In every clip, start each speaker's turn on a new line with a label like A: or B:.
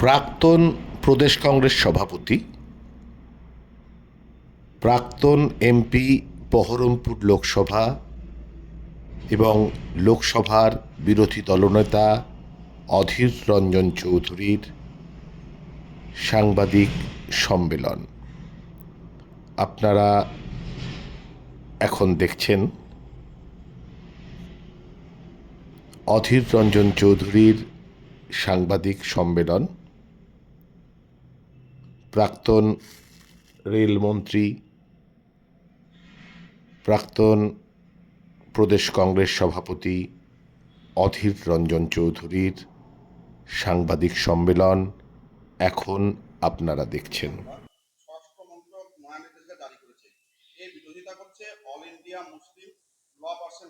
A: প্রাক্তন প্রদেশ কংগ্রেস সভাপতি, প্রাক্তন এমপি বহরমপুর লোকসভা এবং লোকসভার বিরোধী দলনেতা অধীর রঞ্জন চৌধুরীর সাংবাদিক সম্মেলন। আপনারা এখন দেখছেন অধীর রঞ্জন চৌধুরীর সাংবাদিক সম্মেলন। প্রাক্তন রেলমন্ত্রী, প্রাক্তন প্রদেশ কংগ্রেস সভাপতি অধীর রঞ্জন চৌধুরীর সাংবাদিক সম্মেলন এখন আপনারা দেখছেন।
B: স্বরাষ্ট্র মন্ত্রক নয়া নির্দেশিকা জারি করেছে। এই বিরোধিতা করছে অল ইন্ডিয়া মুসলিম ল পার্সন।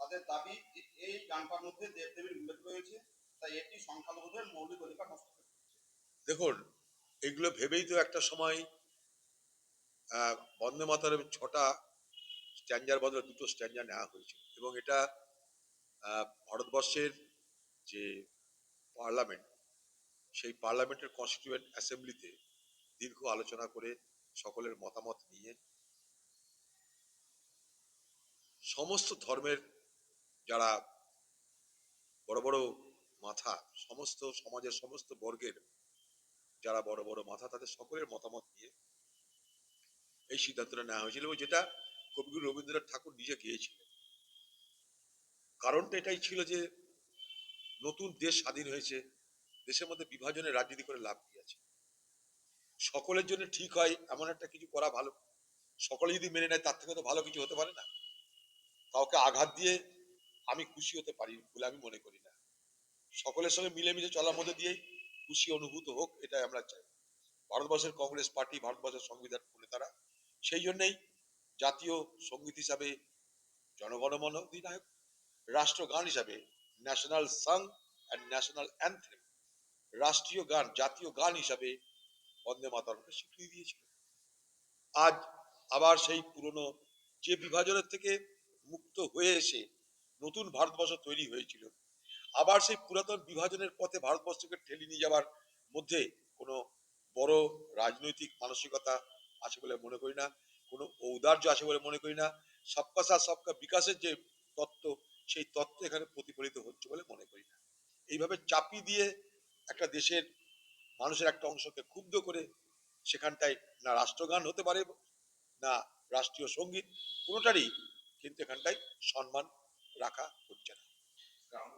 B: তাদের দাবি যে এই গানটার মধ্যে দেবদেবীর উল্লেখ রয়েছে, তাই এটি সংখ্যালঘুদের মৌলিক অধিকার নষ্ট করে।
C: দেখুন, এগুলো ভেবেই তো একটা সময় বন্দে মাতরম 6টা স্ট্যান্ডার বদলে 2টো স্ট্যান্ডার নেওয়া হয়েছে এবং এটা ভারতবর্ষের যে পার্লামেন্ট, সেই পার্লামেন্টের কনস্টিটিউয়েন্ট অ্যাসেম্বলিতে দীর্ঘ আলোচনা করে সকলের মতামত নিয়ে সমস্ত ধর্মের যারা বড় বড় মাথা, সমস্ত সমাজের সমস্ত বর্গের যারা বড় বড় মাথা, তাদের সকলের মতামত নিয়ে এই সিদ্ধান্তটা নেওয়া হয়েছিল এবং যেটা কবিগুরু রবীন্দ্রনাথ ঠাকুর নিজে গিয়েছিলেন। কারণটা এটাই ছিল যে নতুন দেশ স্বাধীন হয়েছে, দেশের মধ্যে বিভাজনের রাজনীতি করে লাভ কি আছে? সকলের জন্য ঠিক হয় এমন একটা কিছু করা ভালো। সকলে যদি মেনে নেয় তার থেকে তো ভালো কিছু হতে পারে না। কাউকে আঘাত দিয়ে আমি খুশি হতে পারি বলে আমি মনে করি না। সকলের সঙ্গে মিলেমিশে চলার মধ্যে দিয়েই খুশি অনুভূত হোক, এটাই আমরা চাই। ভারতবর্ষের কংগ্রেস পার্টি, ভারতবর্ষের সংবিধান নেতারা সেই জন্যই জাতীয় সঙ্গীত হিসাবে জনগণমন অধিনায়ক, রাষ্ট্রগান হিসাবে national song and national anthem, রাষ্ট্রীয় গান, জাতীয় গান হিসাবে বন্দে মাতরমকে স্বীকৃতি দিয়েছিল। আজ আবার সেই পুরনো যে বিভাজনের থেকে মুক্ত হয়ে এসে নতুন ভারতবর্ষ তৈরি হয়েছিল, আবার সেই পুরাতন বিভাজনের পথে ভারতবর্ষকে ঠেলে নিয়ে যাওয়ার মধ্যে কোনো বড় রাজনৈতিক মানসিকতা আছে বলে মনে করি না, কোনো ঔদার্য আছে বলে মনে করি না। সবকা সাথ সবকা বিকাশের যে তত্ত্ব, সেই তত্ত্ব এখানে প্রতিফলিত হচ্ছে বলে মনে করি না। এইভাবে চাপিয়ে দিয়ে একটা দেশের মানুষের একটা অংশকে ক্ষুব্ধ করে সেখানটায় না রাষ্ট্রগান হতে পারে, না রাষ্ট্রীয় সঙ্গীত, কোনোটারই কিন্তু এখানটায় সম্মান রাখা হচ্ছে না।
D: গ্রাম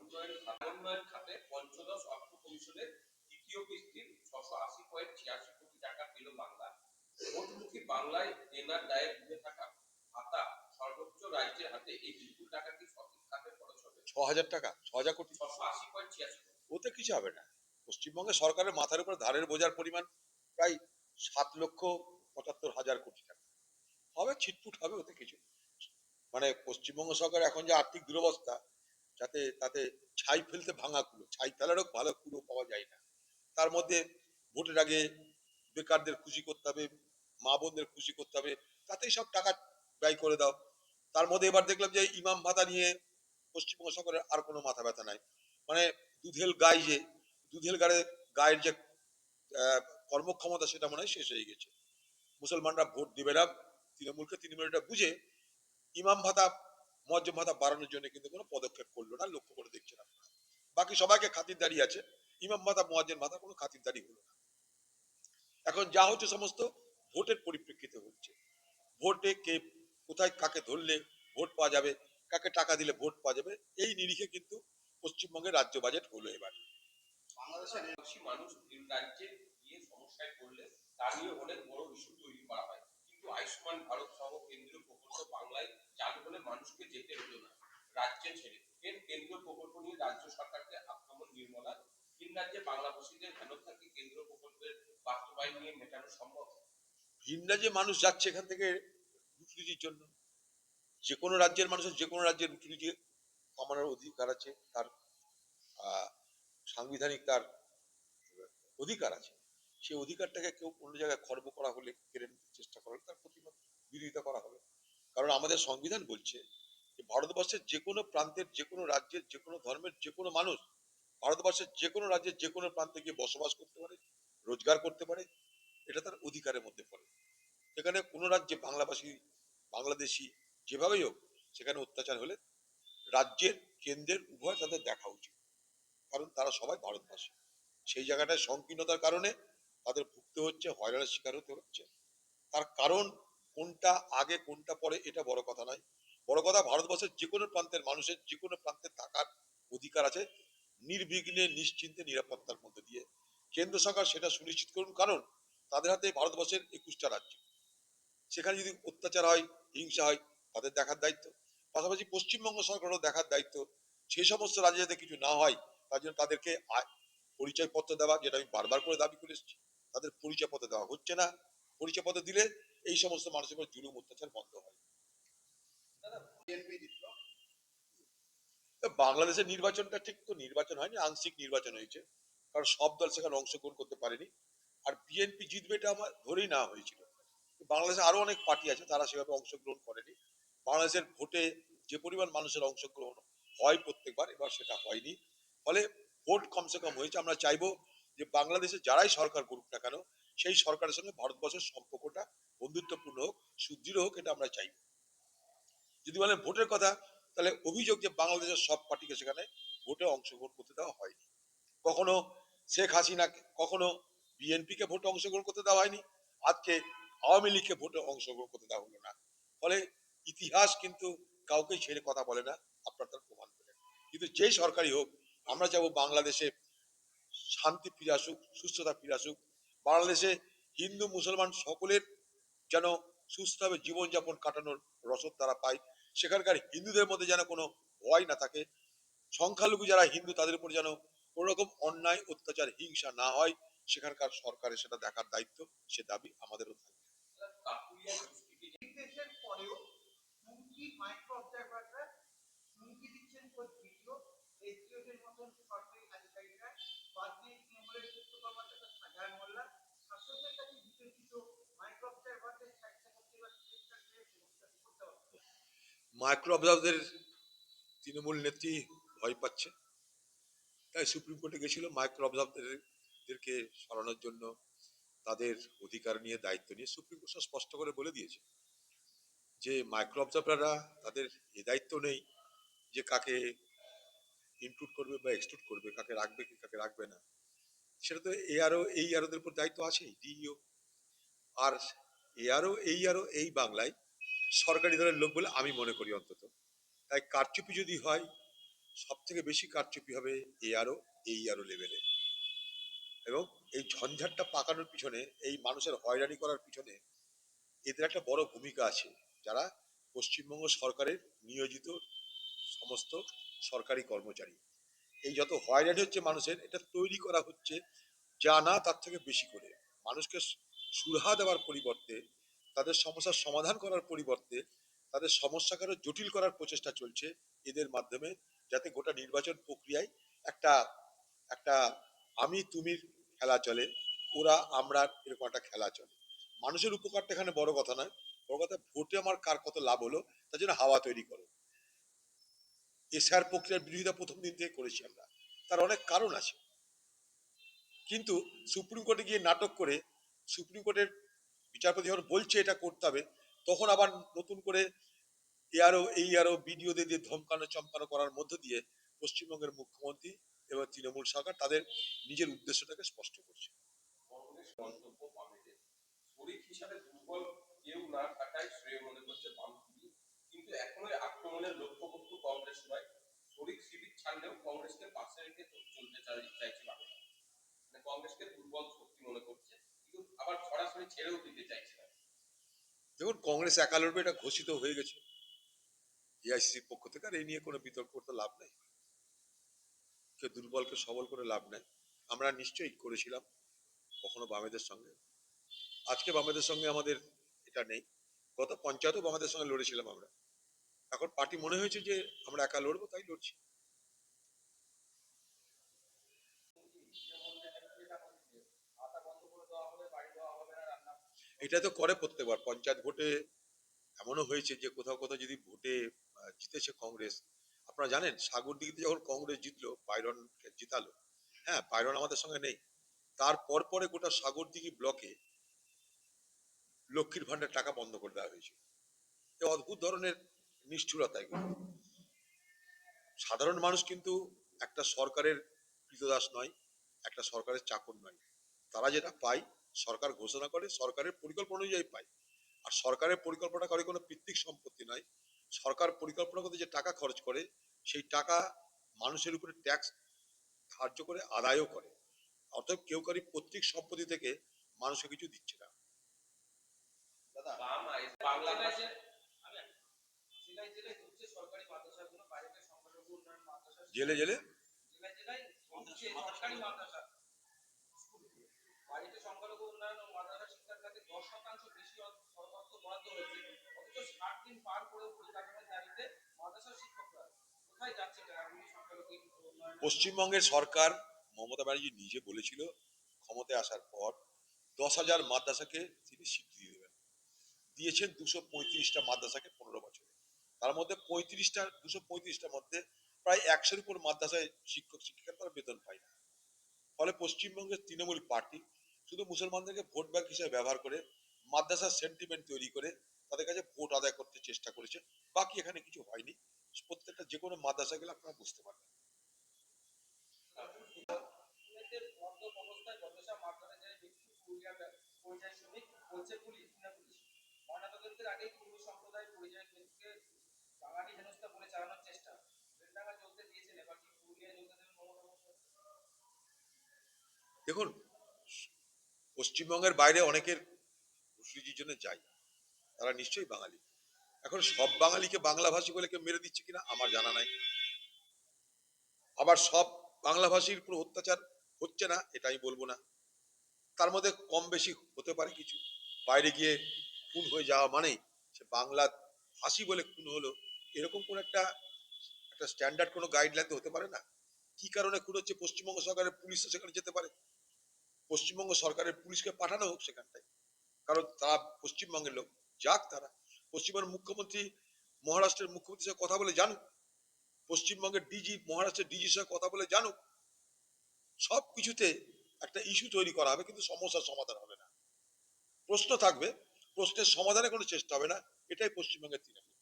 D: উন্নয়ন খাতে পঞ্চদশ অর্থ কমিশনের দ্বিতীয় কিস্তির 680.86 কোটি টাকা পেল বাংলা। ভোটমুখী বাংলায় দেনার দায়ে ডুবে থাকা ভাতা সর্বোচ্চ রাজ্যের হাতে এই বিপুল টাকা কি সঠিক খাতে খরচ হবে?
C: 6,000 টাকা, 6,000 কোটি,
D: 680.86 কোটি।
C: ওতে কিছু হবে না। পশ্চিমবঙ্গের সরকারের মাথার উপর ধারের বোঝার পরিমাণ প্রায় 7,75,000 কোটি টাকা হবে, ছিটফুট হবে, ওতে কিছু। মানে পশ্চিমবঙ্গ সরকার এখন যে আর্থিক দুরবস্থা, যাতে তাতে ছাই ফেলতে ভাঙা কুলো, ছাই ফেলারও ভালো কুলো পাওয়া যায় না। তার মধ্যে ভোটের আগে বেকারদের খুশি করতে হবে, মা বোনদের খুশি করতে হবে, তাতেই সব টাকা ব্যয় করে দাও। তার মধ্যে এবার দেখলাম যে ইমাম ভাতা নিয়ে পশ্চিমবঙ্গ সরকারের আর কোনো মাথা ব্যথা নাই। মানে দুধেল গাই, যে দুধেল গায়ের যে কর্মক্ষমতা, সেটা মনে হয় শেষ হয়ে গেছে। মুসলমানরা ভোট দিবে না তৃণমূলকে, তৃণমূল এটা বুঝে ইমাম ভাতা, মুয়াজ্জেম ভাতা বাড়ানোর জন্য কিন্তু কোনো পদক্ষেপ করলো না, লক্ষ্য করে দেখছেন আপনারা। বাকি সবাইকে খাতিরদারি আছে, ইমাম ভাতা, মুয়াজ্জেম ভাতা কোনো খাতিরদারি হলো না। এখন যা হচ্ছে সমস্ত ভোটের পরিপ্রেক্ষিতে হচ্ছে। ভোটে কে কোথায় কাকে ধরলে ভোট পাওয়া যাবে, কাকে টাকা দিলে ভোট পাওয়া যাবে, এই নিরিখে কিন্তু পশ্চিমবঙ্গের রাজ্য বাজেট হলো এবার।
D: বাংলাদেশের মানুষ ভিন রাজ্যে গিয়ে সমস্যায় পড়লে তা নিয়ে অনেক বড় ইস্যু তৈরি করা হয়, কিন্তু আয়ুষ্মান ভারত সহ কেন্দ্রীয় প্রকল্প বাংলায় চালু হলে মানুষকে যেতে হলো না রাজ্যে ছেড়ে। এর কেন্দ্রীয় প্রকল্প নিয়ে রাজ্য সরকারকে আক্রমণ নির্মলা। ভিন রাজ্যে বাংলাভাষীদের হেনস্থা কি কেন্দ্রীয় প্রকল্পের বাস্তবায়ন নিয়ে মেটানো সম্ভব?
C: ভিন রাজ্যে মানুষ যাচ্ছে এখান থেকে রুটি রুজির জন্য। যে কোনো রাজ্যের মানুষের যে কোনো রাজ্যের রুটি রুজি কমানোর অধিকার আছে, তার সাংবিধানিক তার অধিকার আছে। সেই অধিকারটাকে কেউ অন্য জায়গায় খর্ব করা হলে, কেড়ে নিতে চেষ্টা করা হলে, তার প্রতিবাদ বিরোধিতা করা হবে। কারণ আমাদের সংবিধান বলছে যে ভারতবর্ষের যে কোনো প্রান্তের, যে কোনো রাজ্যের, যে কোনো ধর্মের যে কোনো মানুষ ভারতবর্ষের যে কোনো রাজ্যে যে কোনো প্রান্তে গিয়ে বসবাস করতে পারে, রোজগার করতে পারে, এটা তার অধিকারের মধ্যে পড়ে। এখানে কোনো রাজ্যে বাংলাভাষী, বাংলাদেশি যেভাবেই হোক, সেখানে অত্যাচার হলে রাজ্যের, কেন্দ্রের উভয় তাদের দেখা উচিত, কারণ তারা সবাই ভারতবাসী। সেই জায়গাটায় সংকীর্ণতার কারণে তাদের ভুগতে হচ্ছে, হয়রানির শিকার হতে হচ্ছে। তার কারণ কোনটা আগে কোনটা পরে এটা বড় কথা নয়। বড় কথা, ভারতবর্ষের যে কোনো প্রান্তের মানুষের যে কোনো প্রান্তে থাকার অধিকার আছে, নির্বিঘ্নে, নিশ্চিন্তে, নিরাপত্তার মধ্যে দিয়ে। কেন্দ্র সরকার সেটা সুনিশ্চিত করুন, কারণ তাদের হাতে ভারতবর্ষের 21টা রাজ্য। সেখানে যদি অত্যাচার হয়, হিংসা হয়, তাদের দেখার দায়িত্ব। পাশাপাশি পশ্চিমবঙ্গ সরকারও দেখার দায়িত্ব, সেই সমস্ত রাজ্যে যাতে কিছু না হয় তার জন্য তাদেরকে পরিচয়পত্র দেওয়া, যেটা আমি বারবার করে দাবি করে এসেছি। তাদের পরিচয়পত্র দেওয়া হচ্ছে না। পরিচয়পত্র দিলে এই সমস্ত মানুষের উপর জুলুম অত্যাচার বন্ধ হয়।
B: বিএনপি জিতলো।
C: তো বাংলাদেশের নির্বাচনটা ঠিক তো নির্বাচন হয়নি, আংশিক নির্বাচন হয়েছে, কারণ সব দল সেখানে অংশগ্রহণ করতে পারেনি। আর বিএনপি জিতবে এটা আমার ধরেই নেওয়া হয়েছিল। বাংলাদেশে আরো অনেক পার্টি আছে, তারা সেভাবে অংশগ্রহণ করেনি। বাংলাদেশের ভোটে যে পরিমাণ মানুষের অংশগ্রহণ হয় প্রত্যেকবার, এবার সেটা হয়নি। ফলে ভোট কমসে কম হয়েছে। আমরা চাইবো যে বাংলাদেশে যারাই সরকার করুক না কেন, সেই সরকারের সঙ্গে ভারতবর্ষের সম্পর্কটা বন্ধুত্বপূর্ণ হোক, সুদৃঢ় হোক, এটা আমরা চাইবো। যদি বলেন ভোটের কথা, তাহলে অভিযোগ যে বাংলাদেশের সব পার্টিকে সেখানে ভোটে অংশগ্রহণ করতে দেওয়া হয়নি। কখনো শেখ হাসিনা, কখনো বিএনপি কে ভোটে অংশগ্রহণ করতে দেওয়া হয়নি, আজকে আওয়ামী লীগকে ভোটে অংশগ্রহণ করতে দেওয়া হলো না। ফলে ইতিহাস কিন্তু কাউকে ছেড়ে কথা বলে না, আপনার তার প্রমাণ পেলেন। কিন্তু যেই সরকারই হোক, আমরা চাবো বাংলাদেশে শান্তি ফিরে আসুক, সুস্থতা ফিরে আসুক। বাংলাদেশে হিন্দু মুসলমান সকলের যেন সুস্থভাবে জীবনযাপন কাটানোর রসদ তারা পায়। সেখানকার হিন্দুদের মধ্যে যেন কোনো ভয় না থাকে। সংখ্যালঘু যারা হিন্দু তাদের উপর যেন কোনো রকম অন্যায়, অত্যাচার, হিংসা না হয়, সেখানকার সরকারের সেটা দেখার দায়িত্ব, সে দাবি আমাদেরও থাকবে।
D: কাকুলিয়া দুষ্কৃতী
E: দেশের পরেও হুমকি মাইক্রো অবজারভাররা হুমকি দিচ্ছেন কোচ ভিডিও এসডিওদের মতন সরকারি আধিকারিকরা বাদ দিয়ে তৃণমূলের যুক্ত কর্মকর্তা সাজাহান মোল্লা শাসকের কাছে বিতর্কিত মাইক্রো অবজারভারদের সাহায্য করতে বা চেষ্টা করতে হবে।
C: মাইক্রো অবজার্ভারদের তৃণমূল নেত্রী ভয় পাচ্ছে, তাই সুপ্রিম কোর্টে গেছিল মাইক্রো অবজার্ভারদেরকে সরানোর জন্য। তাদের অধিকার নিয়ে, দায়িত্ব নিয়ে সুপ্রিম কোর্ট স্পষ্ট করে বলে দিয়েছে যে মাইক্রো অবজার্ভাররা, তাদের এ দায়িত্ব নেই যে কাকে ইনক্লুড করবে বা এক্সক্লুড করবে, কাকে রাখবে কি কাকে রাখবে না। সেটা তো এআরও, এই আরোদের উপর দায়িত্ব আছেই, ডিইও। আর এআরও, এই আরও এই বাংলায় সরকারি দলের লোক বলে আমি মনে করি অন্তত। তাই কারচুপি যদি হয়, সব থেকে বেশি কারচুপি হবে এআরও, এই আরও লেভেলে। এবং এই ঝঞ্ঝাটটা পাকানোর পিছনে, এই মানুষের হয়রানি করার পিছনে এদের একটা বড় ভূমিকা আছে, যারা পশ্চিমবঙ্গ সরকারের নিয়োজিত সমস্ত সরকারি কর্মচারী। এই যত হয়রানি হচ্ছে মানুষের, এটা তৈরি করা হচ্ছে যা না তার থেকে বেশি করে। মানুষকে সুরাহা দেওয়ার পরিবর্তে, তাদের সমস্যার সমাধান করার পরিবর্তে, তাদের সমস্যাকে আরো জটিল করার প্রচেষ্টা চলছে এদের মাধ্যমে, যাতে গোটা নির্বাচন প্রক্রিয়ায় একটা একটা আমি তুমির খেলা চলে, ওরা আমরা, এরকম একটা খেলা চলে। মানুষের উপকারটা এখানে বড় কথা নয়, বড় কথা ভোটে আমার কার কত লাভ হলো, তার জন্য হাওয়া তৈরি করো। এসআর প্রক্রিয়ার বিরোধিতা প্রথম দিন থেকে করেছি আমরা, তার অনেক কারণ আছে। কিন্তু সুপ্রিম কোর্টে গিয়ে নাটক করে, সুপ্রিম কোর্টের বিচারপতি যখন বলছে এটা করতে হবে, তখন আবার নতুন করে এআরও, এই আরও বিডিওদের দিয়ে ধমকানো চমকানো করার মধ্য দিয়ে পশ্চিমবঙ্গের মুখ্যমন্ত্রী এবং তৃণমূল সরকার তাদের নিজের উদ্দেশ্যটাকে স্পষ্ট করছে।
D: কংগ্রেস মন্তব্য বামেদের শরিক হিসাবে দুর্বল কেউ না থাকায় শ্রেয় মনে করছে বামপন্থী, কিন্তু এখনো আক্রমণের লক্ষ্যবস্তু কংগ্রেস নয়। শরিক শিবির ছাড়লেও কংগ্রেসকে পাশে রেখে চলতে চাইছে বামেরা। মানে কংগ্রেসকে দুর্বল শক্তি মনে করছে, কিন্তু আবার সরাসরি ছেড়েও দিতে চাইছে না।
C: দেখুন, কংগ্রেস একা লড়বে এটা ঘোষিত হয়ে গেছে এআইসিসির পক্ষ থেকে, আর এই নিয়ে কোনো বিতর্ক করতে লাভ নেই। কেউ দুর্বলকে সবল করে লাভ নেই। আমরা নিশ্চয়ই করেছিলাম কখনো বামেদের সঙ্গে, আজকে বামেদের সঙ্গে আমাদের এটা নেই। গত পঞ্চায়েতও বামেদের সঙ্গে লড়েছিলাম আমরা। এখন পার্টি মনে হয়েছে যে আমরা একা লড়বো, তাই লড়ছি। এটা তো করে প্রত্যেকবার পঞ্চায়েত ভোটে। এমনও হয়েছে যে কোথাও কোথাও যদি ভোটে জিতেছে কংগ্রেস, আপনারা জানেন সাগরদিঘিতে যখন কংগ্রেস জিতলো, পাইরনকে জিতালো, হ্যাঁ পাইরন আমাদের সঙ্গে নেই, তারপর পরে গোটা সাগরদিঘি ব্লকে লক্ষ্মীর ভান্ডার টাকা বন্ধ করে দেওয়া হয়েছিল। এ অদ্ভুত ধরনের নিষ্ঠুরতা এগুলো। সাধারণ মানুষ কিন্তু একটা সরকারের কৃতদাস নয়, একটা সরকারের চাকর নয়। তারা যেটা পায় সরকার ঘোষণা করে, সরকারের পরিকল্পনা অনুযায়ী পায়। আর সরকারের পরিকল্পনা করে কোনো পৈতৃক সম্পত্তি নয়। সরকার পরিকল্পনা করতে যে টাকা খরচ করে সেই টাকা মানুষের উপরে ট্যাক্স ধার্য করে আদায়ও করে। অর্থাৎ কেউ কারি পৈতৃক সম্পত্তি থেকে মানুষকে কিছু দিচ্ছে না।
B: দাদা
D: বাংলা ভাষা জেলায় জেলায় হচ্ছে সরকারি মাদ্রাসাগুলো, বাইরের সংখ্যালঘু উন্নয়ন মাদ্রাসা,
C: জেলে জেলে
D: জেলায় জেলায় হচ্ছে সরকারি মাদ্রাসা স্কুলগুলো। বাড়িতে সংখ্যালঘু উন্নয়ন ও মাদ্রাসা শিক্ষার খাতে 10% বেশি অর্থ বরাদ্দ হয়েছে, অথচ 60 দিন পার করেও পরিকাঠামোর দাবিতে মাদ্রাসার শিক্ষকরা কোথায় যাচ্ছে টাকাগুলি? সংখ্যালঘু উন্নয়ন
C: পশ্চিমবঙ্গের সরকার, মমতা ব্যানার্জি নিজে বলেছিল ক্ষমতায় আসার পর 10,000 মাদ্রাসাকে তিনি স্বীকৃতি দেবেন। দিয়েছেন 235টা মাদ্রাসাকে 15 বছরে। তার মধ্যে 235টার মধ্যে প্রায় 100-এর উপর মাদ্রাসায় শিক্ষক শিক্ষিকারা তারা বেতন পায় না। ফলে পশ্চিমবঙ্গের তৃণমূল পার্টি শুধু মুসলমানদেরকে ভোট ব্যাংক হিসেবে ব্যবহার করে মাদ্রাসার সেন্টিমেন্ট তৈরি করে তাদের কাছে ভোট আদায় করতে চেষ্টা করেছে। বাকি এখানে কিছু হয়নি। প্রত্যেকটা যে কোনো মাদ্রাসা গেলে আপনারা বুঝতে পারবেন।
D: স্টুডেন্টদের মদ্যপ অবস্থায় বচসা মারধরের জেরে মৃত্যু পুরুলিয়া পরিযায়ী শ্রমিক, বলছে পুলিশ। ময়নাতদন্তের আগেই পূর্ব সম্প্রদায় পরিযায়ী শ্রমিককে বাঙালি হেনস্থা বলে চালানোর চেষ্টা। বেলডাঙ্গা জ্বলতে দিয়েছেন, এবার কি পুরুলিয়া জ্বলতে দেবেন মমতা বন্দ্যোপাধ্যায়?
C: দেখুন, পশ্চিমবঙ্গের বাইরে অনেকের রুজির জন্য যায়, তারা নিশ্চয়ই বাঙালি। এখন সব বাঙালিকে বাংলাভাষী বলে কেউ মেরে দিচ্ছে কিনা আমার জানা নাই। আবার সব বাংলাভাষীর উপর অত্যাচার হচ্ছে না এটা আমি বলবো না। তার মধ্যে কম বেশি হতে পারে কিছু। বাইরে গিয়ে খুন হয়ে যাওয়া মানেই সে বাংলা ভাষী বলে খুন হলো, এরকম কোন একটা একটা স্ট্যান্ডার্ড কোনো গাইডলাইন তো হতে পারে না। কি কারণে খুন হচ্ছে পশ্চিমবঙ্গ সরকারের পুলিশ তো সেখানে যেতে পারে, পশ্চিমবঙ্গ সরকারের পুলিশকে পাঠানো হোক সেখানটায়, কারণ তারা পশ্চিমবঙ্গের লোক, যাক তারা। পশ্চিমবঙ্গের মুখ্যমন্ত্রী মহারাষ্ট্রের মুখ্যমন্ত্রীর সাথে কথা বলে জানুক, পশ্চিমবঙ্গের ডিজি মহারাষ্ট্রের ডিজির সাথে কথা বলে জানুক। সব কিছুতে একটা ইস্যু তৈরি করা হবে কিন্তু সমস্যার সমাধান হবে না। প্রশ্ন থাকবে, প্রশ্নের সমাধানে কোনো চেষ্টা হবে না। এটাই পশ্চিমবঙ্গের তৃণমূল।